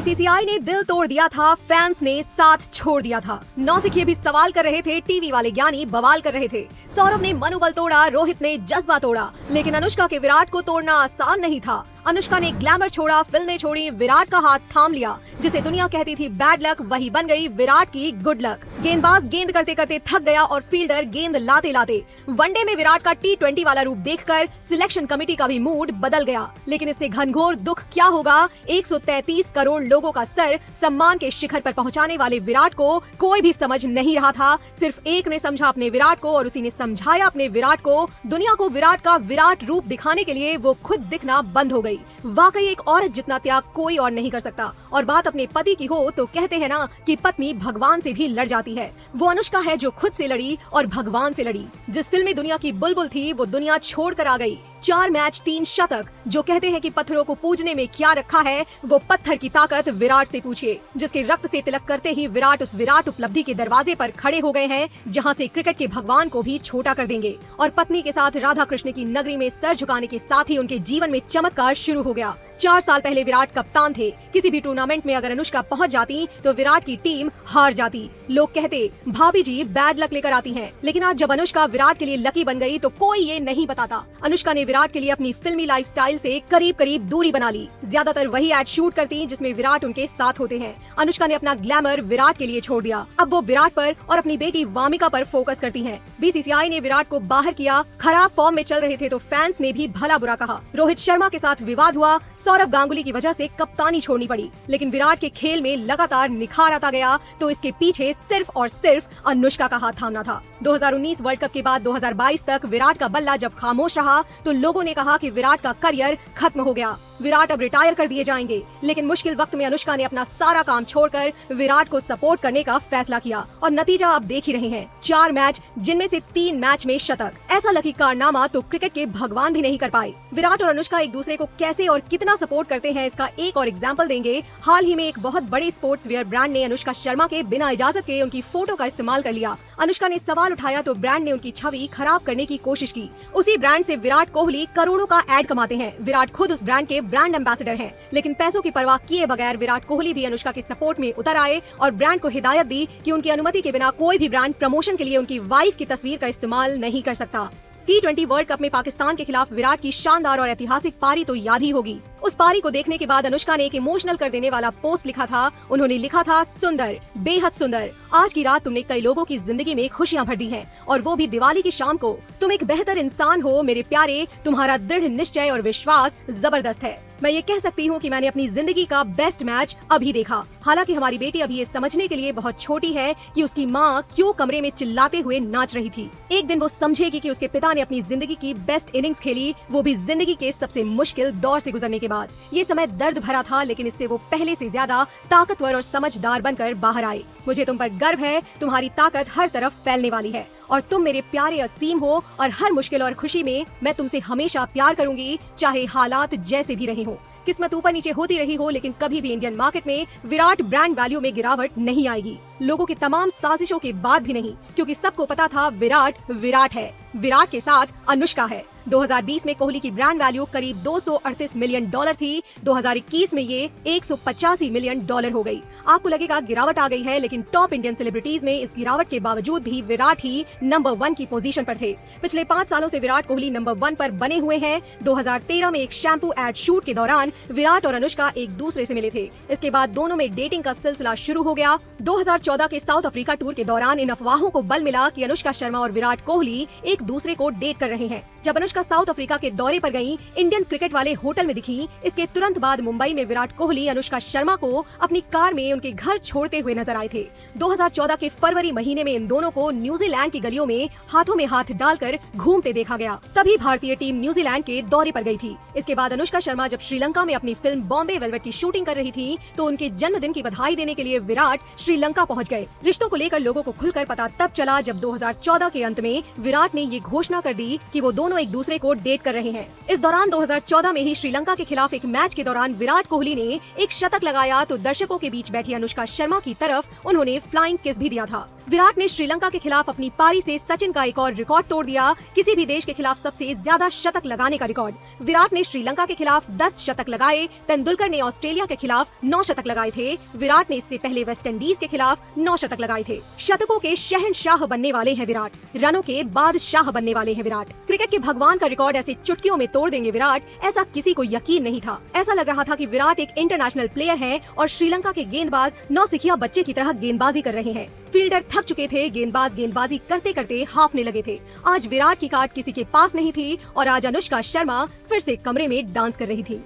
BCCI ने दिल तोड़ दिया था, फैंस ने साथ छोड़ दिया था। नौसिखिए भी सवाल कर रहे थे, टीवी वाले ज्ञानी बवाल कर रहे थे। सौरभ ने मनोबल तोड़ा, रोहित ने जज्बा तोड़ा, लेकिन अनुष्का के विराट को तोड़ना आसान नहीं था। अनुष्का ने ग्लैमर छोड़ा, फिल्में छोड़ी, विराट का हाथ थाम लिया। जिसे दुनिया कहती थी बैड लक, वही बन गई विराट की गुड लक। गेंदबाज गेंद करते करते थक गया और फील्डर गेंद लाते लाते। वनडे में विराट का T20 वाला रूप देखकर सिलेक्शन कमेटी का भी मूड बदल गया। लेकिन इससे घनघोर दुख क्या होगा, 133 करोड़ लोगों का सर सम्मान के शिखर पर पहुंचाने वाले विराट को कोई भी समझ नहीं रहा था। सिर्फ एक ने समझा अपने विराट को, और उसी ने समझाया अपने विराट को। दुनिया को विराट का विराट रूप दिखाने के लिए वो खुद दिखना बंद हो गई। वाकई एक औरत जितना त्याग कोई और नहीं कर सकता। और बात अपने पति की हो तो कहते हैं ना कि पत्नी भगवान से भी लड़ जाती है। वो अनुष्का है जो खुद से लड़ी और भगवान से लड़ी। जिस फिल्म में दुनिया की बुलबुल थी, वो दुनिया छोड़ कर आ गई। 4 मैच 3 शतक। जो कहते हैं कि पत्थरों को पूजने में क्या रखा है, वो पत्थर की ताकत विराट से पूछिए, जिसके रक्त से तिलक करते ही विराट उस विराट उपलब्धि के दरवाजे पर खड़े हो गए हैं, जहां से क्रिकेट के भगवान को भी छोटा कर देंगे। और पत्नी के साथ राधा कृष्ण की नगरी में सर झुकाने के साथ ही उनके जीवन में चमत्कार शुरू हो गया। 4 साल पहले विराट कप्तान थे। किसी भी टूर्नामेंट में अगर अनुष्का पहुंच जाती तो विराट की टीम हार जाती। लोग कहते भाभी जी बैड लक लेकर आती हैं। लेकिन आज जब अनुष्का विराट के लिए लकी बन गई तो कोई ये नहीं बताता। अनुष्का ने विराट के लिए अपनी फिल्मी लाइफस्टाइल से करीब करीब दूरी बना ली। ज्यादातर वही एड शूट करती जिसमें विराट उनके साथ होते हैं। अनुष्का ने अपना ग्लैमर विराट के लिए छोड़ दिया। अब वो विराट पर और अपनी बेटी वामिका पर फोकस करती हैं। बीसीसीआई ने विराट को बाहर किया। खराब फॉर्म में चल रहे थे तो फैंस ने भी भला बुरा कहा। रोहित शर्मा के साथ विवाद हुआ। सौरभ गांगुली की वजह से कप्तानी छोड़नी पड़ी। लेकिन विराट के खेल में लगातार निखार आता गया तो इसके पीछे सिर्फ और सिर्फ अनुष्का का हाथ थामना था। 2019 वर्ल्ड कप के बाद 2022 तक विराट का बल्ला जब खामोश रहा तो लोगों ने कहा कि विराट का करियर खत्म हो गया, विराट अब रिटायर कर दिए जाएंगे। लेकिन मुश्किल वक्त में अनुष्का ने अपना सारा काम छोड़कर विराट को सपोर्ट करने का फैसला किया और नतीजा आप देख ही रहे हैं। 4 मैच जिनमें से 3 मैच में शतक। ऐसा लकी कारनामा तो क्रिकेट के भगवान भी नहीं कर पाए। विराट और अनुष्का एक दूसरे को कैसे और कितना सपोर्ट करते हैं, इसका एक और एग्जाम्पल देंगे। हाल ही में एक बहुत बड़े स्पोर्ट्स वेयर ब्रांड ने अनुष्का शर्मा के बिना इजाजत के उनकी फोटो का इस्तेमाल कर लिया। अनुष्का ने सवाल उठाया तो ब्रांड ने उनकी छवि खराब करने की कोशिश की। उसी ब्रांड से विराट कोहली करोड़ों का एड कमाते हैं। विराट खुद उस ब्रांड के ब्रांड एम्बेसडर हैं। लेकिन पैसों की परवाह किए बगैर विराट कोहली भी अनुष्का के सपोर्ट में उतर आए और ब्रांड को हिदायत दी कि उनकी अनुमति के बिना कोई भी ब्रांड प्रमोशन के लिए उनकी वाइफ की तस्वीर का इस्तेमाल नहीं कर सकता। T20 वर्ल्ड कप में पाकिस्तान के खिलाफ विराट की शानदार और ऐतिहासिक पारी तो याद ही होगी। उस पारी को देखने के बाद अनुष्का ने एक इमोशनल कर देने वाला पोस्ट लिखा था। उन्होंने लिखा था, सुंदर, बेहद सुंदर। आज की रात तुमने कई लोगों की जिंदगी में खुशियां भर दी हैं, और वो भी दिवाली की शाम को। तुम एक बेहतर इंसान हो मेरे प्यारे। तुम्हारा दृढ़ निश्चय और विश्वास जबरदस्त है। मैं ये कह सकती हूँ कि मैंने अपनी जिंदगी का बेस्ट मैच अभी देखा। हालांकि हमारी बेटी अभी ये समझने के लिए बहुत छोटी है कि उसकी माँ क्यों कमरे में चिल्लाते हुए नाच रही थी। एक दिन वो समझेगी कि उसके पिता ने अपनी जिंदगी की बेस्ट इनिंग्स खेली, वो भी जिंदगी के सबसे मुश्किल दौर से गुजरने के बाद। ये समय दर्द भरा था, लेकिन इससे वो पहले से ज्यादा ताकतवर और समझदार बनकर बाहर आए। मुझे तुम पर गर्व है। तुम्हारी ताकत हर तरफ फैलने वाली है और तुम मेरे प्यारे असीम हो। और हर मुश्किल और खुशी में मैं तुमसे हमेशा प्यार करूंगी, चाहे हालात जैसे भी रहे हो। किस्मत ऊपर नीचे होती रही हो, लेकिन कभी भी इंडियन मार्केट में विराट ब्रांड वैल्यू में गिरावट नहीं आएगी। लोगों की तमाम साजिशों के बाद भी नहीं, क्योंकि सबको पता था विराट विराट है। विराट के साथ अनुष्का है। 2020 में कोहली की ब्रांड वैल्यू करीब $238 मिलियन थी। 2021 में ये $185 मिलियन हो गई। आपको लगेगा गिरावट आ गई है, लेकिन टॉप इंडियन सेलिब्रिटीज में इस गिरावट के बावजूद भी विराट ही नंबर 1 की पोजीशन पर थे। पिछले 5 सालों से विराट कोहली नंबर 1 पर बने हुए हैं। 2013 में एक शैम्पू एड शूट के दौरान विराट और अनुष्का एक दूसरे से मिले थे। इसके बाद दोनों में डेटिंग का सिलसिला शुरू हो गया। 2014 के साउथ अफ्रीका टूर के दौरान इन अफवाहों को बल मिला कि अनुष्का शर्मा और विराट कोहली एक दूसरे को डेट कर रहे हैं। जब अनुष्का साउथ अफ्रीका के दौरे पर गईं, इंडियन क्रिकेट वाले होटल में दिखी। इसके तुरंत बाद मुंबई में विराट कोहली अनुष्का शर्मा को अपनी कार में उनके घर छोड़ते हुए नजर आए थे। 2014 के फरवरी महीने में इन दोनों को न्यूजीलैंड की गलियों में हाथों में हाथ डालकर घूमते देखा गया। तभी भारतीय टीम न्यूजीलैंड के दौरे पर गई थी। इसके बाद अनुष्का शर्मा जब श्रीलंका में अपनी फिल्म बॉम्बे वेलवेट की शूटिंग कर रही थी तो उनके जन्मदिन की बधाई देने के लिए विराट श्रीलंका पहुंच गए। रिश्तों को लेकर लोगों को खुलकर पता तब चला जब 2014 के अंत में विराट ने ये घोषणा कर दी कि वो दोनों एक दूसरे को डेट कर रहे हैं। इस दौरान 2014 में ही श्रीलंका के खिलाफ एक मैच के दौरान विराट कोहली ने एक शतक लगाया तो दर्शकों के बीच बैठी अनुष्का शर्मा की तरफ उन्होंने फ्लाइंग किस भी दिया था। विराट ने श्रीलंका के खिलाफ अपनी पारी से सचिन का एक और रिकॉर्ड तोड़ दिया, किसी भी देश के खिलाफ सबसे ज्यादा शतक लगाने का रिकॉर्ड। विराट ने श्रीलंका के खिलाफ 10 शतक लगाए, तेंदुलकर ने ऑस्ट्रेलिया के खिलाफ 9 शतक लगाए थे। विराट ने इससे पहले वेस्ट इंडीज के खिलाफ 9 शतक लगाए थे। शतकों के शहंशाह बनने वाले हैं विराट, रनों के बादशाह बनने वाले हैं विराट। क्रिकेट के भगवान का रिकॉर्ड ऐसे चुटकियों में तोड़ देंगे विराट, ऐसा किसी को यकीन नहीं था। ऐसा लग रहा था कि विराट एक इंटरनेशनल प्लेयर हैं और श्रीलंका के गेंदबाज नौसिखिया बच्चे की तरह गेंदबाजी कर रहे हैं। फील्डर थक चुके थे, गेंदबाज गेंदबाजी करते करते हाफने लगे थे। आज विराट की कार्ड किसी के पास नहीं थी और आज अनुष्का शर्मा फिर से कमरे में डांस कर रही थी।